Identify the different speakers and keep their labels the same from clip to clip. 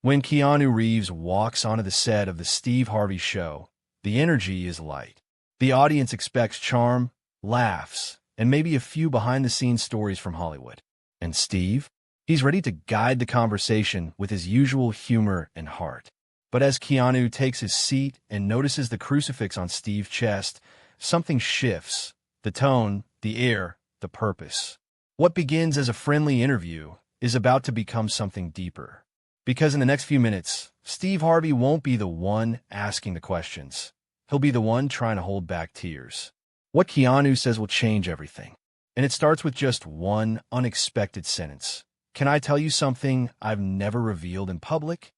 Speaker 1: When Keanu Reeves walks onto the set of the Steve Harvey show, the energy is light. The audience expects charm, laughs, and maybe a few behind-the-scenes stories from Hollywood. And Steve? He's ready to guide the conversation with his usual humor and heart. But as Keanu takes his seat and notices the crucifix on Steve's chest, something shifts. The tone, the air, the purpose. What begins as a friendly interview is about to become something deeper. Because in the next few minutes, Steve Harvey won't be the one asking the questions. He'll be the one trying to hold back tears. What Keanu says will change everything. And it starts with just one unexpected sentence. Can I tell you something I've never revealed in public?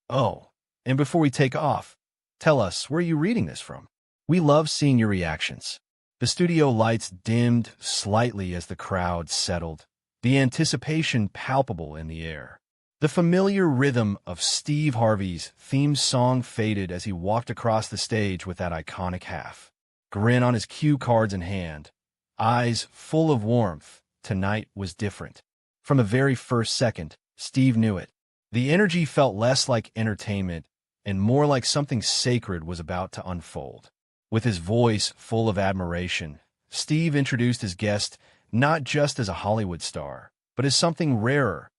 Speaker 1: Oh, and before we take off, tell us, where are you reading this from? We love seeing your reactions. The studio lights dimmed slightly as the crowd settled, the anticipation palpable in the air. The familiar rhythm of Steve Harvey's theme song faded as he walked across the stage with that iconic half. Grin on his cue cards in hand, eyes full of warmth. Tonight was different. From the very first second, Steve knew it. The energy felt less like entertainment and more like something sacred was about to unfold. With his voice full of admiration, Steve introduced his guest not just as a Hollywood star, but as something rarer,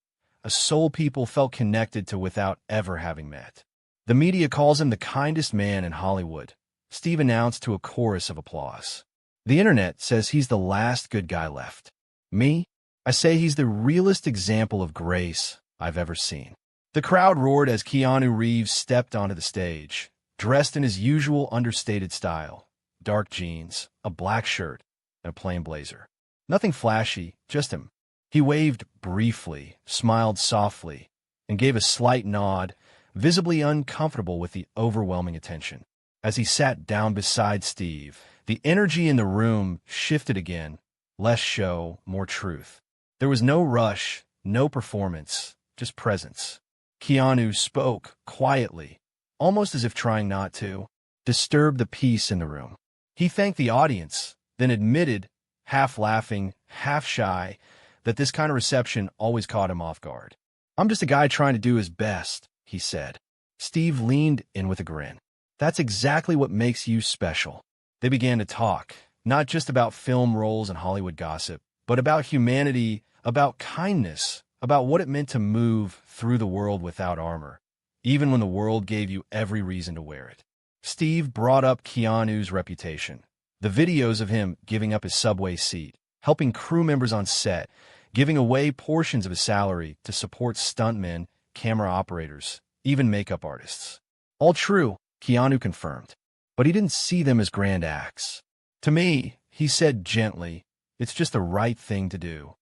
Speaker 1: a soul people felt connected to without ever having met. The media calls him the kindest man in Hollywood, Steve announced to a chorus of applause. The internet says he's the last good guy left. Me? I say he's the realest example of grace I've ever seen. The crowd roared as Keanu Reeves stepped onto the stage, dressed in his usual understated style, dark jeans, a black shirt, and a plain blazer. Nothing flashy, just him. He waved briefly, smiled softly, and gave a slight nod, visibly uncomfortable with the overwhelming attention. As he sat down beside Steve, the energy in the room shifted again, less show, more truth. There was no rush, no performance, just presence. Keanu spoke quietly, almost as if trying not to disturb the peace in the room. He thanked the audience, then admitted, half laughing, half shy, that this kind of reception always caught him off guard. I'm just a guy trying to do his best, he said. Steve leaned in with a grin. That's exactly what makes you special. They began to talk, not just about film roles and Hollywood gossip, but about humanity, about kindness, about what it meant to move through the world without armor, even when the world gave you every reason to wear it. Steve brought up Keanu's reputation, the videos of him giving up his subway seat, helping crew members on set, giving away portions of his salary to support stuntmen, camera operators, even makeup artists. All true, Keanu confirmed, but he didn't see them as grand acts. To me, he said gently, it's just the right thing to do.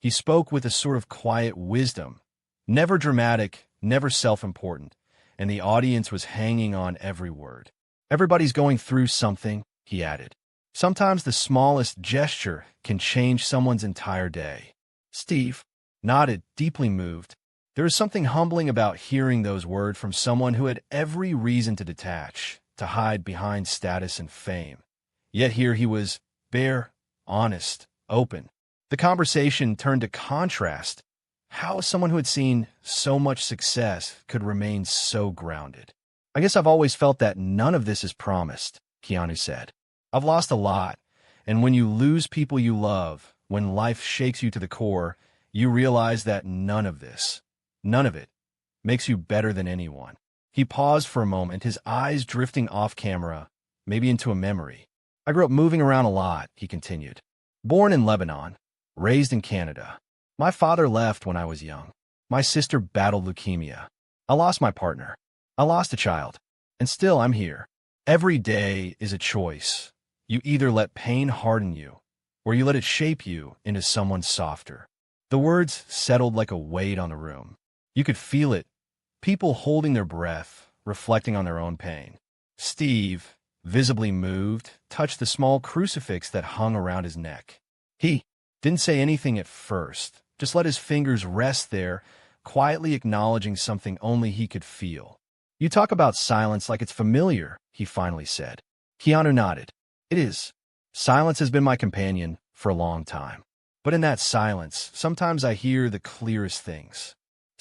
Speaker 1: He spoke with a sort of quiet wisdom, never dramatic, never self-important, and the audience was hanging on every word. Everybody's going through something, he added. Sometimes the smallest gesture can change someone's entire day. Steve nodded, deeply moved. There was something humbling about hearing those words from someone who had every reason to detach, to hide behind status and fame. Yet here he was, bare, honest, open. The conversation turned to contrast. How someone who had seen so much success could remain so grounded. I guess I've always felt that none of this is promised, Keanu said. I've lost a lot, and when you lose people you love, when life shakes you to the core, you realize that none of it, makes you better than anyone. He paused for a moment, his eyes drifting off camera, maybe into a memory. I grew up moving around a lot, he continued. Born in Lebanon, raised in Canada. My father left when I was young. My sister battled leukemia. I lost my partner. I lost a child. And still I'm here. Every day is a choice. You either let pain harden you, or you let it shape you into someone softer. The words settled like a weight on the room. You could feel it. People holding their breath, reflecting on their own pain. Steve, visibly moved, touched the small crucifix that hung around his neck. He didn't say anything at first, just let his fingers rest there, quietly acknowledging something only he could feel. You talk about silence like it's familiar, he finally said. Keanu nodded. It is. Silence has been my companion for a long time. But in that silence, sometimes I hear the clearest things.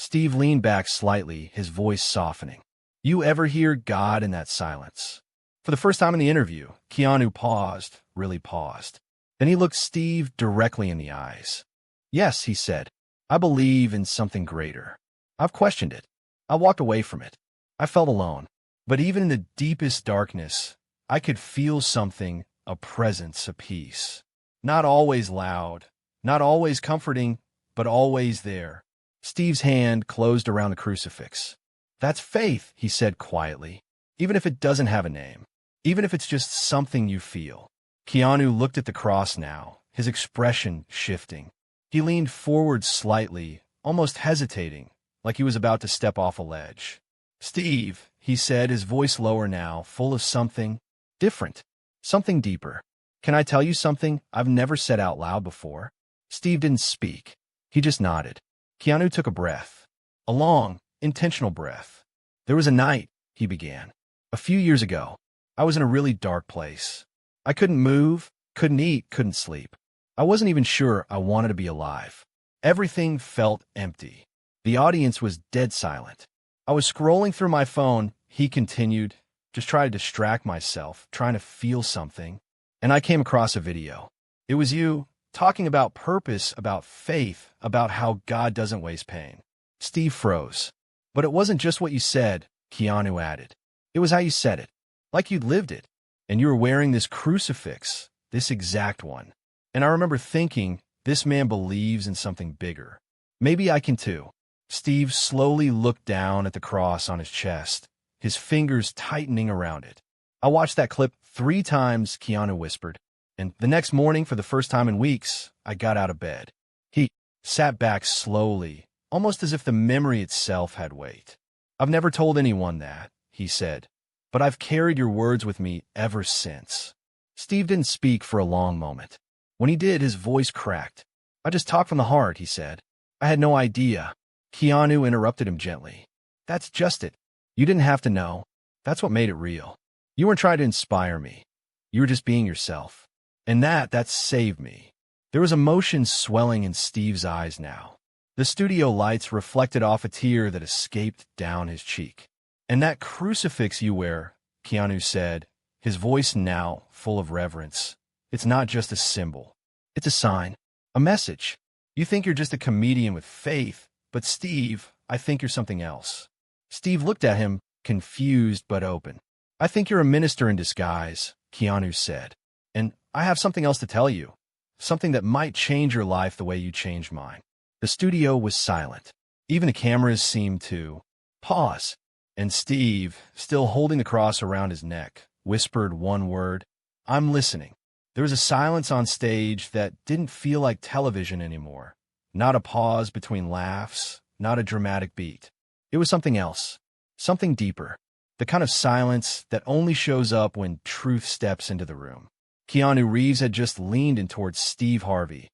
Speaker 1: Steve leaned back slightly, his voice softening. You ever hear God in that silence? For the first time in the interview, Keanu paused, really paused. Then he looked Steve directly in the eyes. Yes, he said. I believe in something greater. I've questioned it. I walked away from it. I felt alone. But even in the deepest darkness, I could feel something, a presence, a peace. Not always loud, not always comforting, but always there. Steve's hand closed around the crucifix. That's faith, he said quietly, even if it doesn't have a name, even if it's just something you feel. Keanu looked at the cross now, his expression shifting. He leaned forward slightly, almost hesitating, like he was about to step off a ledge. Steve, he said, his voice lower now, full of something different, something deeper. Can I tell you something I've never said out loud before? Steve didn't speak. He just nodded. Keanu took a breath. A long, intentional breath. There was a night, he began. A few years ago, I was in a really dark place. I couldn't move, couldn't eat, couldn't sleep. I wasn't even sure I wanted to be alive. Everything felt empty. The audience was dead silent. I was scrolling through my phone, he continued, just trying to distract myself, trying to feel something. And I came across a video. It was you, talking about purpose, about faith, about how God doesn't waste pain. Steve froze. But it wasn't just what you said, Keanu added. It was how you said it, like you'd lived it. And you were wearing this crucifix, this exact one. And I remember thinking, this man believes in something bigger. Maybe I can too. Steve slowly looked down at the cross on his chest, his fingers tightening around it. I watched that clip 3 times, Keanu whispered. And the next morning, for the first time in weeks, I got out of bed. He sat back slowly, almost as if the memory itself had weight. I've never told anyone that, he said, but I've carried your words with me ever since. Steve didn't speak for a long moment. When he did, his voice cracked. I just talk from the heart, he said. I had no idea. Keanu interrupted him gently. That's just it. You didn't have to know. That's what made it real. You weren't trying to inspire me. You were just being yourself. And that saved me. There was emotion swelling in Steve's eyes now. The studio lights reflected off a tear that escaped down his cheek. And that crucifix you wear, Keanu said, his voice now full of reverence. It's not just a symbol. It's a sign, a message. You think you're just a comedian with faith, but Steve, I think you're something else. Steve looked at him, confused but open. I think you're a minister in disguise, Keanu said. And I have something else to tell you. Something that might change your life the way you changed mine. The studio was silent. Even the cameras seemed to pause. And Steve, still holding the cross around his neck, whispered one word. I'm listening. There was a silence on stage that didn't feel like television anymore. Not a pause between laughs, not a dramatic beat. It was something else, something deeper, the kind of silence that only shows up when truth steps into the room. Keanu Reeves had just leaned in towards Steve Harvey.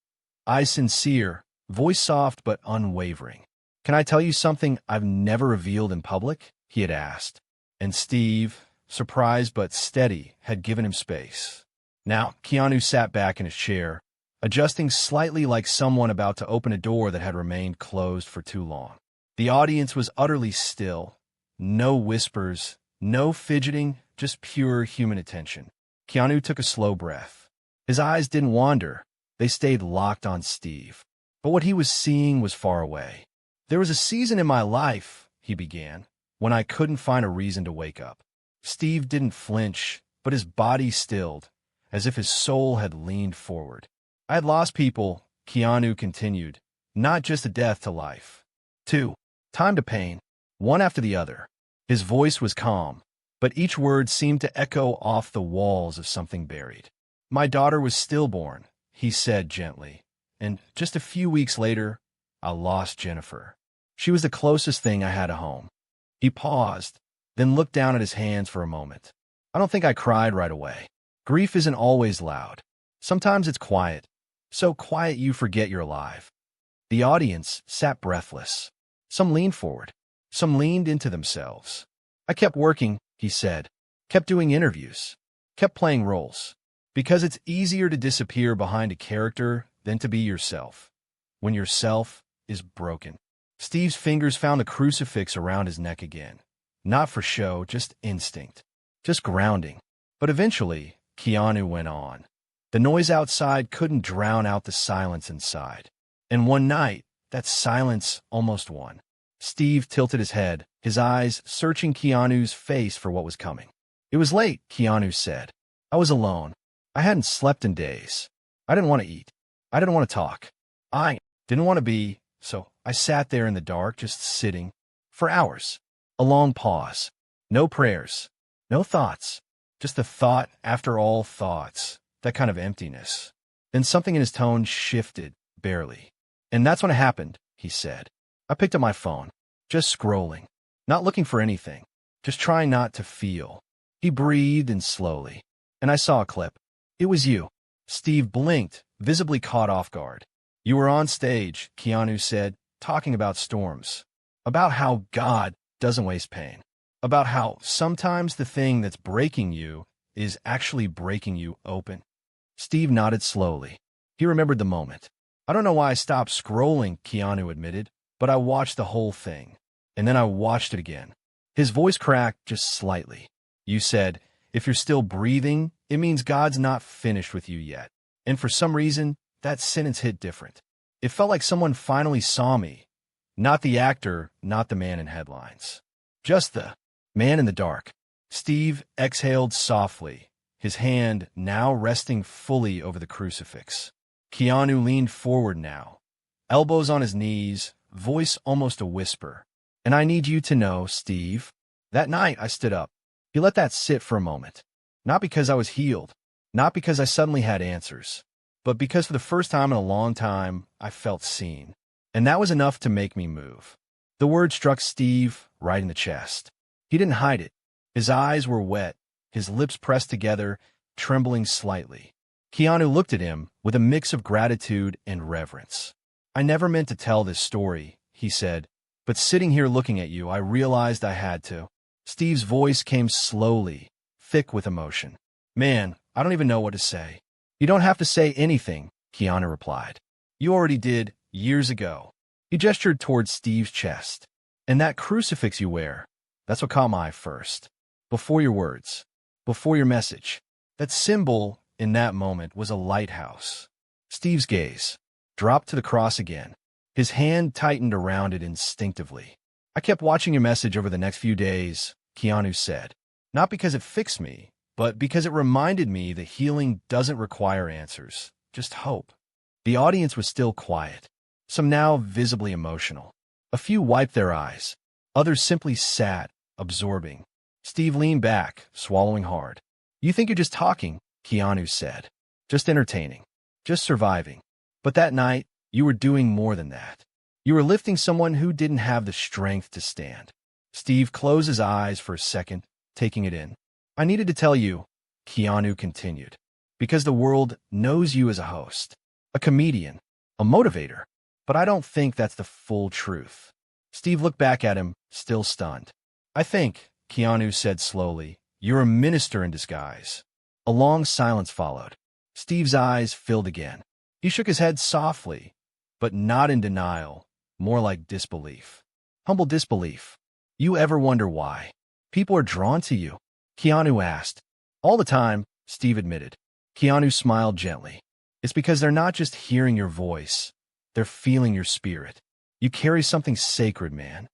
Speaker 1: Eyes sincere, voice soft but unwavering. Can I tell you something I've never revealed in public? He had asked. And Steve, surprised but steady, had given him space. Now, Keanu sat back in his chair, adjusting slightly like someone about to open a door that had remained closed for too long. The audience was utterly still. No whispers, no fidgeting, just pure human attention. Keanu took a slow breath. His eyes didn't wander. They stayed locked on Steve. But what he was seeing was far away. There was a season in my life, he began, when I couldn't find a reason to wake up. Steve didn't flinch, but his body stilled, as if his soul had leaned forward. I had lost people, Keanu continued, not just a death to life. 2. Time to pain, one after the other. His voice was calm, but each word seemed to echo off the walls of something buried. My daughter was stillborn, he said gently, and just a few weeks later, I lost Jennifer. She was the closest thing I had at home. He paused, then looked down at his hands for a moment. I don't think I cried right away. Grief isn't always loud. Sometimes it's quiet. So quiet you forget you're alive. The audience sat breathless. Some leaned forward. Some leaned into themselves. I kept working, he said. Kept doing interviews. Kept playing roles. Because it's easier to disappear behind a character than to be yourself. When yourself is broken. Steve's fingers found the crucifix around his neck again. Not for show, just instinct. Just grounding. But eventually, Keanu went on. The noise outside couldn't drown out the silence inside. And one night, that silence almost won. Steve tilted his head, his eyes searching Keanu's face for what was coming. It was late, Keanu said. I was alone. I hadn't slept in days. I didn't want to eat. I didn't want to talk. I didn't want to be, so I sat there in the dark, just sitting, for hours. A long pause. No prayers. No thoughts. Just the thought after all thoughts. That kind of emptiness. Then something in his tone shifted, barely. And that's when it happened, he said. I picked up my phone. Just scrolling. Not looking for anything. Just trying not to feel. He breathed in slowly. And I saw a clip. It was you. Steve blinked, visibly caught off guard. You were on stage, Keanu said, talking about storms. About how God doesn't waste pain. About how sometimes the thing that's breaking you is actually breaking you open. Steve nodded slowly. He remembered the moment. I don't know why I stopped scrolling, Keanu admitted, but I watched the whole thing. And then I watched it again. His voice cracked just slightly. You said, if you're still breathing, it means God's not finished with you yet. And for some reason, that sentence hit different. It felt like someone finally saw me. Not the actor, not the man in headlines. Just the man in the dark. Steve exhaled softly, his hand now resting fully over the crucifix. Keanu leaned forward now, elbows on his knees, voice almost a whisper. And I need you to know, Steve. That night I stood up. He let that sit for a moment. Not because I was healed, not because I suddenly had answers, but because for the first time in a long time, I felt seen. And that was enough to make me move. The word struck Steve right in the chest. He didn't hide it. His eyes were wet, his lips pressed together, trembling slightly. Keanu looked at him with a mix of gratitude and reverence. I never meant to tell this story, he said, but sitting here looking at you, I realized I had to. Steve's voice came slowly, thick with emotion. Man, I don't even know what to say. You don't have to say anything, Keanu replied. You already did, years ago. He gestured towards Steve's chest. And that crucifix you wear, that's what caught my eye first. Before your words, before your message. That symbol in that moment was a lighthouse. Steve's gaze dropped to the cross again. His hand tightened around it instinctively. I kept watching your message over the next few days, Keanu said. Not because it fixed me, but because it reminded me that healing doesn't require answers, just hope. The audience was still quiet, some now visibly emotional. A few wiped their eyes. Others simply sat, absorbing. Steve leaned back, swallowing hard. You think you're just talking, Keanu said. Just entertaining. Just surviving. But that night, you were doing more than that. You were lifting someone who didn't have the strength to stand. Steve closed his eyes for a second, taking it in. I needed to tell you, Keanu continued, because the world knows you as a host, a comedian, a motivator, but I don't think that's the full truth. Steve looked back at him, still stunned. I think, Keanu said slowly, you're a minister in disguise. A long silence followed. Steve's eyes filled again. He shook his head softly, but not in denial, more like disbelief. Humble disbelief. You ever wonder why people are drawn to you? Keanu asked. All the time, Steve admitted. Keanu smiled gently. It's because they're not just hearing your voice. They're feeling your spirit. You carry something sacred, man.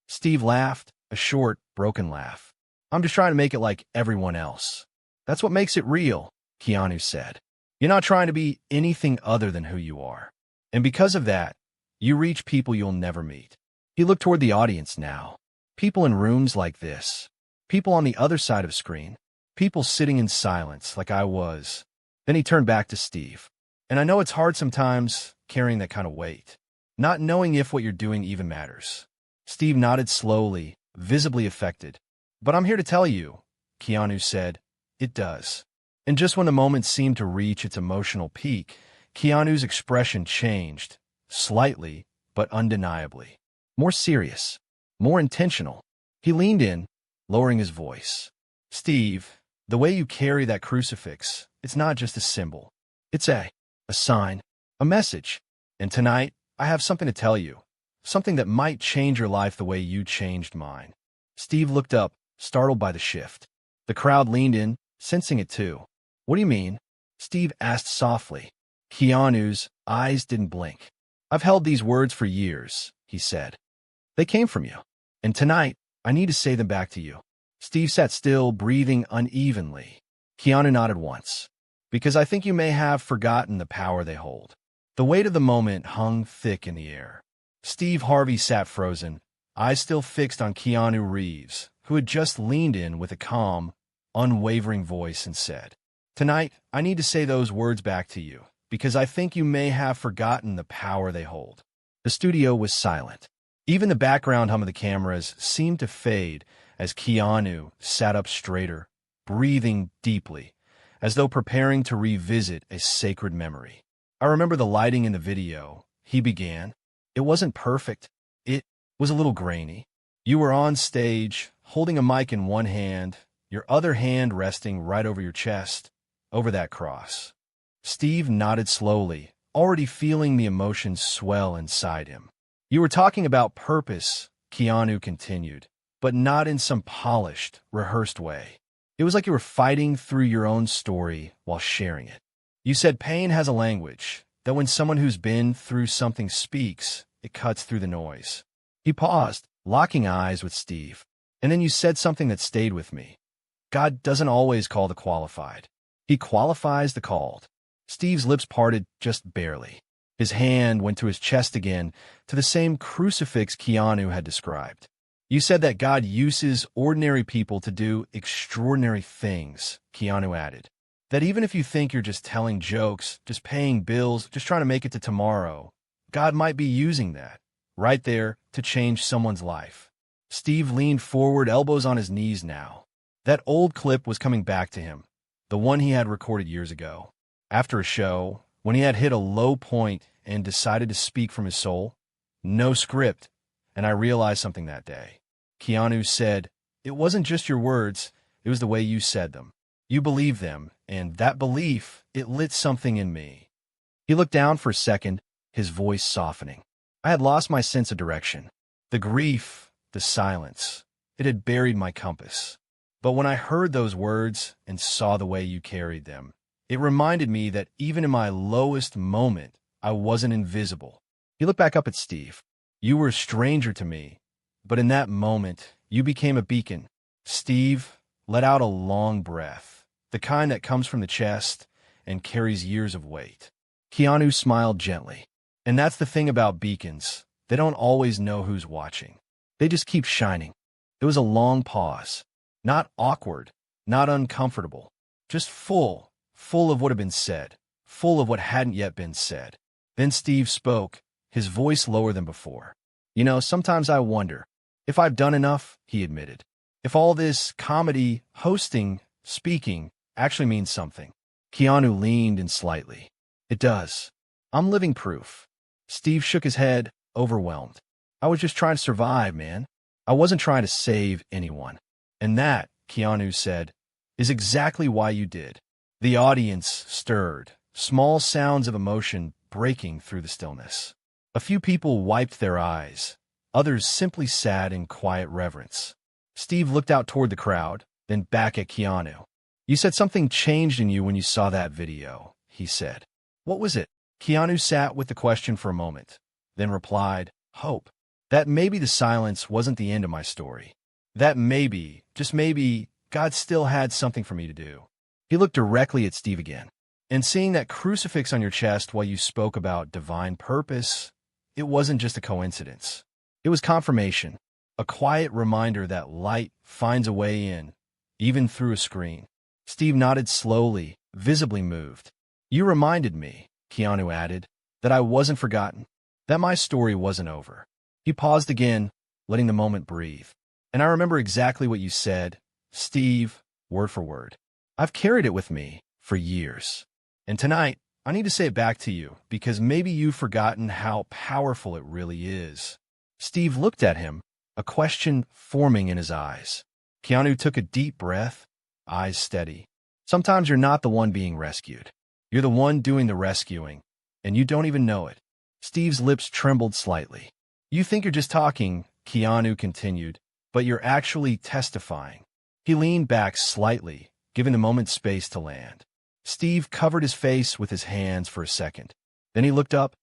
Speaker 1: Steve laughed, a short, broken laugh. I'm just trying to make it like everyone else. That's what makes it real, Keanu said. You're not trying to be anything other than who you are. And because of that, you reach people you'll never meet. He looked toward the audience now. People in rooms like this. People on the other side of a screen. People sitting in silence like I was. Then he turned back to Steve. And I know it's hard sometimes carrying that kind of weight. Not knowing if what you're doing even matters. Steve nodded slowly, visibly affected. But I'm here to tell you, Keanu said, it does. And just when the moment seemed to reach its emotional peak, Keanu's expression changed, slightly, but undeniably. More serious, more intentional. He leaned in, lowering his voice. Steve, the way you carry that crucifix, it's not just a symbol. It's a sign, a message. And tonight, I have something to tell you. Something that might change your life the way you changed mine. Steve looked up, startled by the shift. The crowd leaned in, sensing it too. What do you mean? Steve asked softly. Keanu's eyes didn't blink. I've held these words for years, he said. They came from you. And tonight, I need to say them back to you. Steve sat still, breathing unevenly. Keanu nodded once. Because I think you may have forgotten the power they hold. The weight of the moment hung thick in the air. Steve Harvey sat frozen, eyes still fixed on Keanu Reeves, who had just leaned in with a calm, unwavering voice and said, Tonight, I need to say those words back to you, because I think you may have forgotten the power they hold. The studio was silent. Even the background hum of the cameras seemed to fade as Keanu sat up straighter, breathing deeply, as though preparing to revisit a sacred memory. I remember the lighting in the video, he began. It wasn't perfect. It was a little grainy. You were on stage, holding a mic in one hand, your other hand resting right over your chest, over that cross. Steve nodded slowly, already feeling the emotions swell inside him. You were talking about purpose, Keanu continued, but not in some polished, rehearsed way. It was like you were fighting through your own story while sharing it. You said pain has a language, that when someone who's been through something speaks, it cuts through the noise. He paused, locking eyes with Steve. And then you said something that stayed with me. God doesn't always call the qualified. He qualifies the called. Steve's lips parted just barely. His hand went to his chest again, to the same crucifix Keanu had described. You said that God uses ordinary people to do extraordinary things, Keanu added. That even if you think you're just telling jokes, just paying bills, just trying to make it to tomorrow, God might be using that, right there, to change someone's life. Steve leaned forward, elbows on his knees now. That old clip was coming back to him, the one he had recorded years ago. After a show, when he had hit a low point and decided to speak from his soul, no script, and I realized something that day. Keanu said, it wasn't just your words, it was the way you said them. You believed them, and that belief, it lit something in me. He looked down for a second, his voice softening. I had lost my sense of direction. The grief, the silence, it had buried my compass. But when I heard those words and saw the way you carried them, it reminded me that even in my lowest moment, I wasn't invisible. He looked back up at Steve. You were a stranger to me, but in that moment, you became a beacon. Steve let out a long breath, the kind that comes from the chest and carries years of weight. Keanu smiled gently. And that's the thing about beacons. They don't always know who's watching. They just keep shining. It was a long pause. Not awkward, not uncomfortable, just full of what had been said, full of what hadn't yet been said. Then Steve spoke, his voice lower than before. You know, sometimes I wonder if I've done enough, he admitted. If all this comedy, hosting, speaking actually means something. Keanu leaned in slightly. It does. I'm living proof. Steve shook his head, overwhelmed. I was just trying to survive, man. I wasn't trying to save anyone. And that, Keanu said, is exactly why you did. The audience stirred, small sounds of emotion breaking through the stillness. A few people wiped their eyes. Others simply sat in quiet reverence. Steve looked out toward the crowd, then back at Keanu. You said something changed in you when you saw that video, he said. What was it? Keanu sat with the question for a moment, then replied, hope. That maybe the silence wasn't the end of my story. That maybe, just maybe, God still had something for me to do. He looked directly at Steve again. And seeing that crucifix on your chest while you spoke about divine purpose, it wasn't just a coincidence. It was confirmation, a quiet reminder that light finds a way in, even through a screen. Steve nodded slowly, visibly moved. You reminded me, Keanu added, that I wasn't forgotten, that my story wasn't over. He paused again, letting the moment breathe. And I remember exactly what you said, Steve, word for word. I've carried it with me for years. And tonight, I need to say it back to you, because maybe you've forgotten how powerful it really is. Steve looked at him, a question forming in his eyes. Keanu took a deep breath, eyes steady. Sometimes you're not the one being rescued. You're the one doing the rescuing, and you don't even know it. Steve's lips trembled slightly. You think you're just talking, Keanu continued, but you're actually testifying. He leaned back slightly, giving the moment space to land. Steve covered his face with his hands for a second. Then he looked up,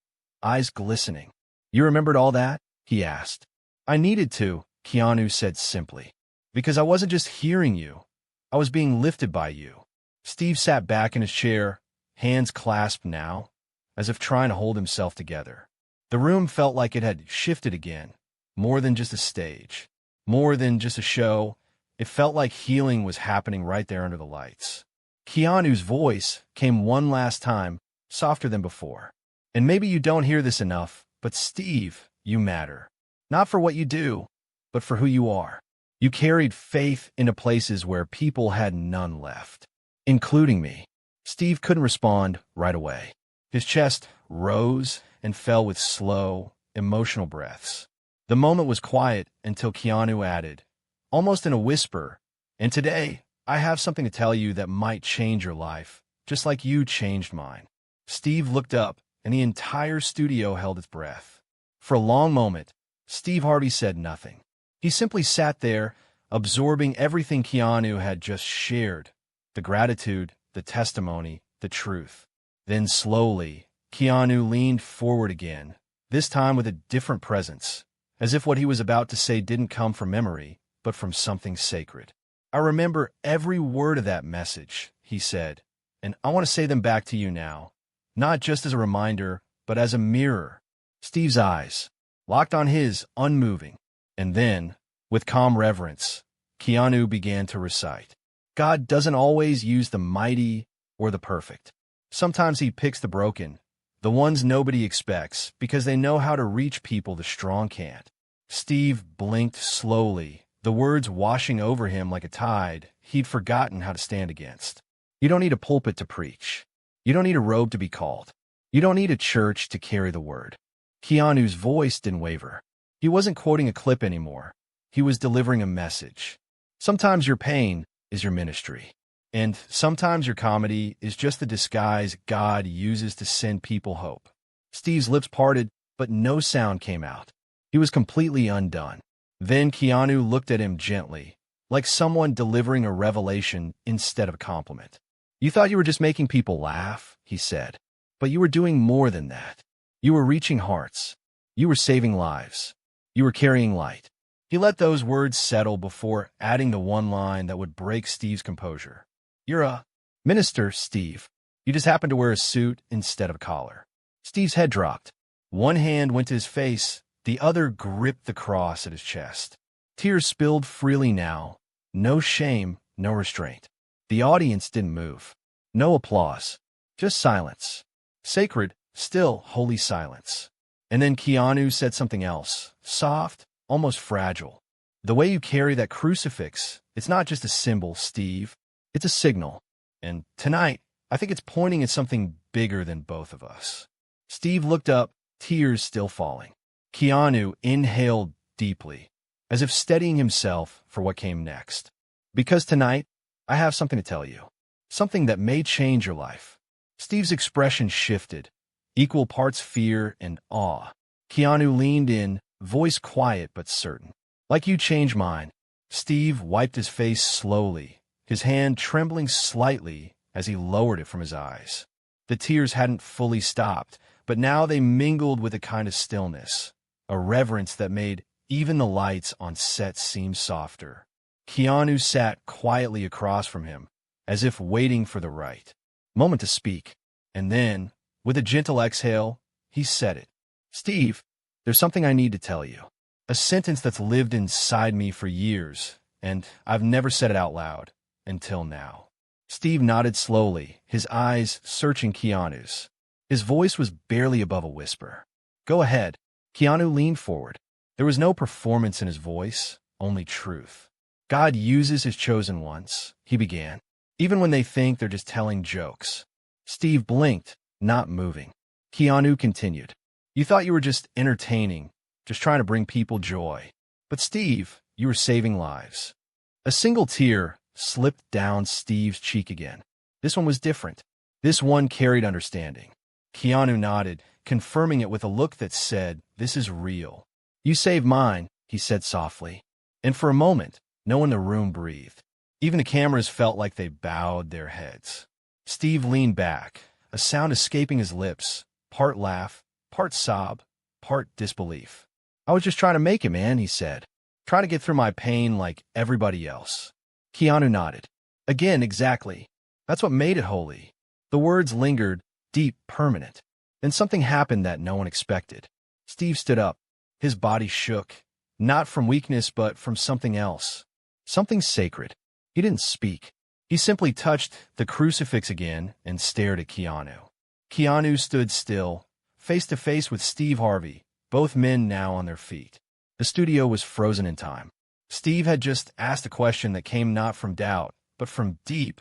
Speaker 1: eyes glistening. You remembered all that? He asked. I needed to, Keanu said simply. Because I wasn't just hearing you. I was being lifted by you. Steve sat back in his chair, hands clasped now, as if trying to hold himself together. The room felt like it had shifted again, more than just a stage, more than just a show. It felt like healing was happening right there under the lights. Keanu's voice came one last time, softer than before. And maybe you don't hear this enough, but Steve, you matter. Not for what you do, but for who you are. You carried faith into places where people had none left, including me. Steve couldn't respond right away. His chest rose and fell with slow, emotional breaths. The moment was quiet until Keanu added, almost in a whisper, and today, I have something to tell you that might change your life, just like you changed mine. Steve looked up, and the entire studio held its breath. For a long moment, Steve Harvey said nothing. He simply sat there, absorbing everything Keanu had just shared, the gratitude, the testimony, the truth. Then slowly, Keanu leaned forward again, this time with a different presence, as if what he was about to say didn't come from memory, but from something sacred. I remember every word of that message, he said, and I want to say them back to you now, not just as a reminder, but as a mirror. Steve's eyes, locked on his, unmoving. And then, with calm reverence, Keanu began to recite. God doesn't always use the mighty or the perfect. Sometimes he picks the broken, the ones nobody expects, because they know how to reach people the strong can't. Steve blinked slowly, the words washing over him like a tide he'd forgotten how to stand against. You don't need a pulpit to preach. You don't need a robe to be called. You don't need a church to carry the word. Keanu's voice didn't waver. He wasn't quoting a clip anymore. He was delivering a message. Sometimes your pain is your ministry. And sometimes your comedy is just the disguise God uses to send people hope. Steve's lips parted, but no sound came out. He was completely undone. Then Keanu looked at him gently, like someone delivering a revelation instead of a compliment. You thought you were just making people laugh, he said. But you were doing more than that. You were reaching hearts. You were saving lives. You were carrying light. He let those words settle before adding the one line that would break Steve's composure. You're a minister, Steve. You just happen to wear a suit instead of a collar. Steve's head dropped. One hand went to his face, the other gripped the cross at his chest. Tears spilled freely now. No shame, no restraint. The audience didn't move. No applause. Just silence. Sacred, still holy silence. And then Keanu said something else, soft, almost fragile. The way you carry that crucifix, it's not just a symbol, Steve. It's a signal. And tonight, I think it's pointing at something bigger than both of us. Steve looked up, tears still falling. Keanu inhaled deeply, as if steadying himself for what came next. Because tonight, I have something to tell you. Something that may change your life. Steve's expression shifted, equal parts fear and awe. Keanu leaned in, voice quiet but certain. Like you changed mine. Steve wiped his face slowly, his hand trembling slightly as he lowered it from his eyes. The tears hadn't fully stopped, but now they mingled with a kind of stillness, a reverence that made even the lights on set seem softer. Keanu sat quietly across from him, as if waiting for the right moment to speak. And then, with a gentle exhale, he said it. Steve, there's something I need to tell you. A sentence that's lived inside me for years, and I've never said it out loud, until now. Steve nodded slowly, his eyes searching Keanu's. His voice was barely above a whisper. Go ahead. Keanu leaned forward. There was no performance in his voice, only truth. God uses his chosen ones, he began, even when they think they're just telling jokes. Steve blinked, not moving. Keanu continued. You thought you were just entertaining, just trying to bring people joy. But Steve, you were saving lives. A single tear slipped down Steve's cheek again. This one was different. This one carried understanding. Keanu nodded, confirming it with a look that said, this is real. You saved mine, he said softly. And for a moment, no one in the room breathed. Even the cameras felt like they bowed their heads. Steve leaned back, a sound escaping his lips, part laugh, part sob, part disbelief. I was just trying to make it, man, he said. Trying to get through my pain like everybody else. Keanu nodded. Again, exactly. That's what made it holy. The words lingered, deep, permanent. Then something happened that no one expected. Steve stood up. His body shook, not from weakness but from something else. Something sacred. He didn't speak. He simply touched the crucifix again and stared at Keanu. Keanu stood still, face to face with Steve Harvey, both men now on their feet. The studio was frozen in time. Steve had just asked a question that came not from doubt, but from deep,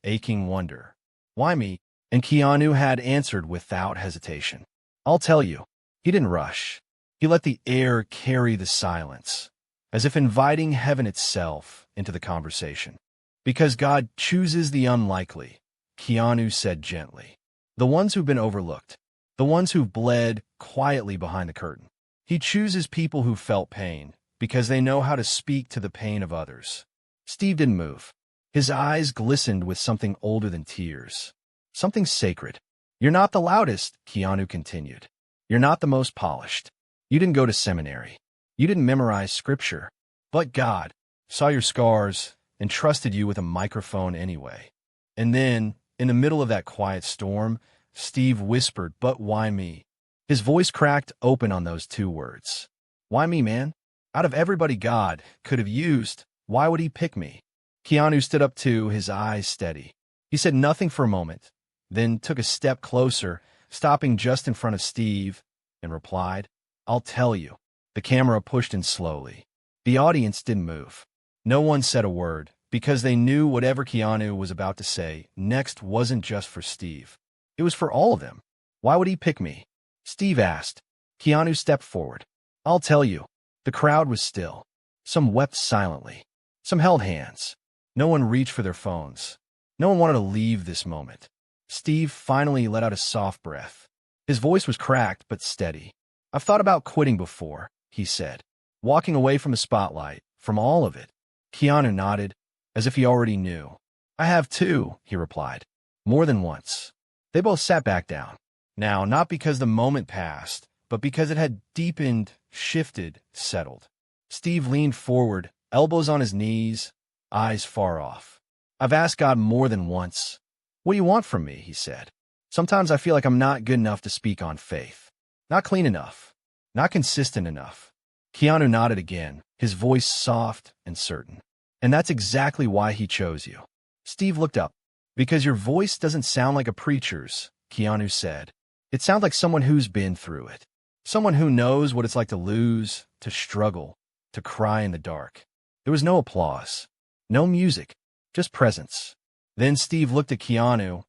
Speaker 1: aching wonder. Why me? And Keanu had answered without hesitation. I'll tell you. He didn't rush. He let the air carry the silence, as if inviting heaven itself into the conversation. Because God chooses the unlikely, Keanu said gently. The ones who've been overlooked. The ones who've bled quietly behind the curtain. He chooses people who felt pain, because they know how to speak to the pain of others. Steve didn't move. His eyes glistened with something older than tears. Something sacred. You're not the loudest, Keanu continued. You're not the most polished. You didn't go to seminary. You didn't memorize scripture. But God saw your scars and trusted you with a microphone anyway. And then, in the middle of that quiet storm, Steve whispered, "But why me?" His voice cracked open on those two words. Why me, man? Out of everybody God could have used, why would he pick me? Keanu stood up too, his eyes steady. He said nothing for a moment, then took a step closer, stopping just in front of Steve, and replied, I'll tell you. The camera pushed in slowly. The audience didn't move. No one said a word, because they knew whatever Keanu was about to say next wasn't just for Steve. It was for all of them. Why would he pick me? Steve asked. Keanu stepped forward. I'll tell you. The crowd was still. Some wept silently. Some held hands. No one reached for their phones. No one wanted to leave this moment. Steve finally let out a soft breath. His voice was cracked but steady. I've thought about quitting before, he said. Walking away from the spotlight, from all of it. Keanu nodded, as if he already knew. I have too, he replied. More than once. They both sat back down. Now, not because the moment passed, but because it had deepened, shifted, settled. Steve leaned forward, elbows on his knees, eyes far off. I've asked God more than once. What do you want from me? He said. Sometimes I feel like I'm not good enough to speak on faith. Not clean enough. Not consistent enough. Keanu nodded again, his voice soft and certain. And that's exactly why he chose you. Steve looked up. Because your voice doesn't sound like a preacher's, Keanu said. It sounds like someone who's been through it. Someone who knows what it's like to lose, to struggle, to cry in the dark. There was no applause. No music. Just presence. Then Steve looked at Keanu,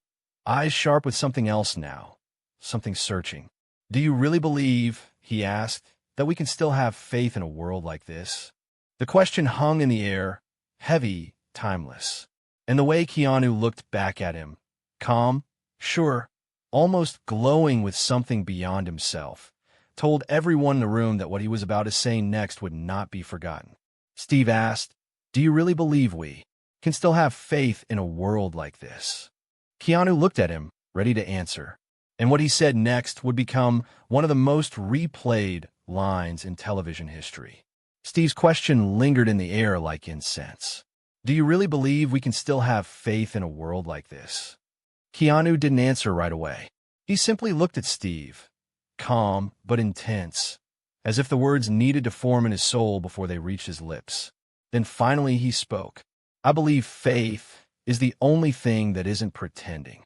Speaker 1: eyes sharp with something else now. Something searching. Do you really believe, he asked, that we can still have faith in a world like this? The question hung in the air, heavy, timeless. And the way Keanu looked back at him, calm, sure, almost glowing with something beyond himself, told everyone in the room that what he was about to say next would not be forgotten. Steve asked, do you really believe we can still have faith in a world like this? Keanu looked at him, ready to answer. And what he said next would become one of the most replayed lines in television history. Steve's question lingered in the air like incense. Do you really believe we can still have faith in a world like this? Keanu didn't answer right away. He simply looked at Steve, calm but intense, as if the words needed to form in his soul before they reached his lips. Then finally he spoke. I believe faith is the only thing that isn't pretending.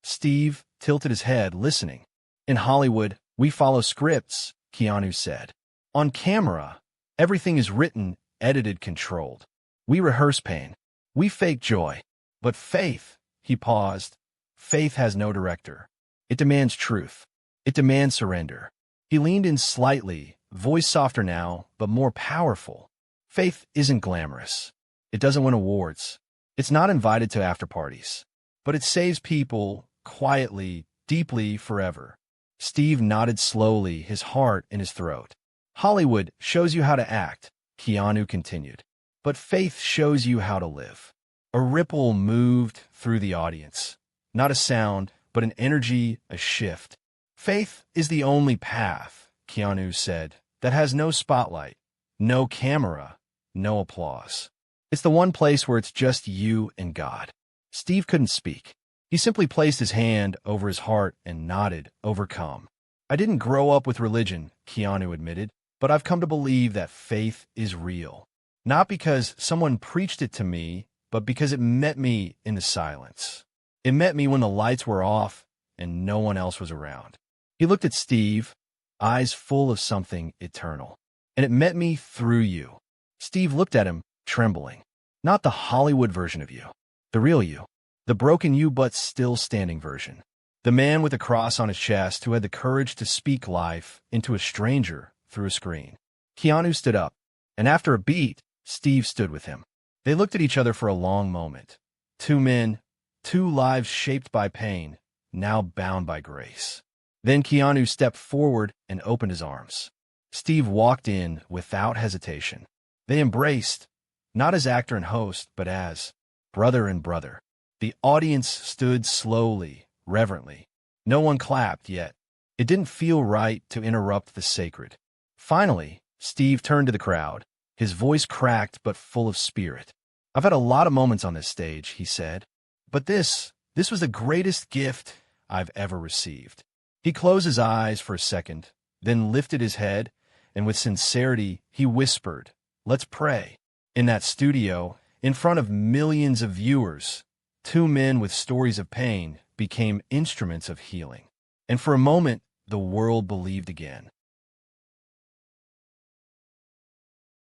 Speaker 1: Steve tilted his head, listening. In Hollywood, we follow scripts, Keanu said. On camera, everything is written, edited, controlled. We rehearse pain. We fake joy. But faith, he paused, faith has no director. It demands truth. It demands surrender. He leaned in slightly, voice softer now, but more powerful. Faith isn't glamorous. It doesn't win awards. It's not invited to after parties. But it saves people, quietly, deeply, forever. Steve nodded slowly, his heart in his throat. Hollywood shows you how to act, Keanu continued. But faith shows you how to live. A ripple moved through the audience. Not a sound, but an energy, a shift. Faith is the only path, Keanu said, that has no spotlight, no camera, no applause. It's the one place where it's just you and God. Steve couldn't speak. He simply placed his hand over his heart and nodded, overcome. I didn't grow up with religion, Keanu admitted, but I've come to believe that faith is real. Not because someone preached it to me, but because it met me in the silence. It met me when the lights were off and no one else was around. He looked at Steve, eyes full of something eternal. And it met me through you. Steve looked at him, trembling. Not the Hollywood version of you. The real you. The broken you but still standing version. The man with a cross on his chest who had the courage to speak life into a stranger through a screen. Keanu stood up, and after a beat, Steve stood with him. They looked at each other for a long moment. Two men, two lives shaped by pain, now bound by grace. Then Keanu stepped forward and opened his arms. Steve walked in without hesitation. They embraced, not as actor and host, but as brother and brother. The audience stood slowly, reverently. No one clapped yet. It didn't feel right to interrupt the sacred. Finally, Steve turned to the crowd, his voice cracked but full of spirit. I've had a lot of moments on this stage, he said, but this was the greatest gift I've ever received. He closed his eyes for a second, then lifted his head, and with sincerity, he whispered, "Let's pray." In that studio, in front of millions of viewers, two men with stories of pain became instruments of healing. And for a moment, the world believed again.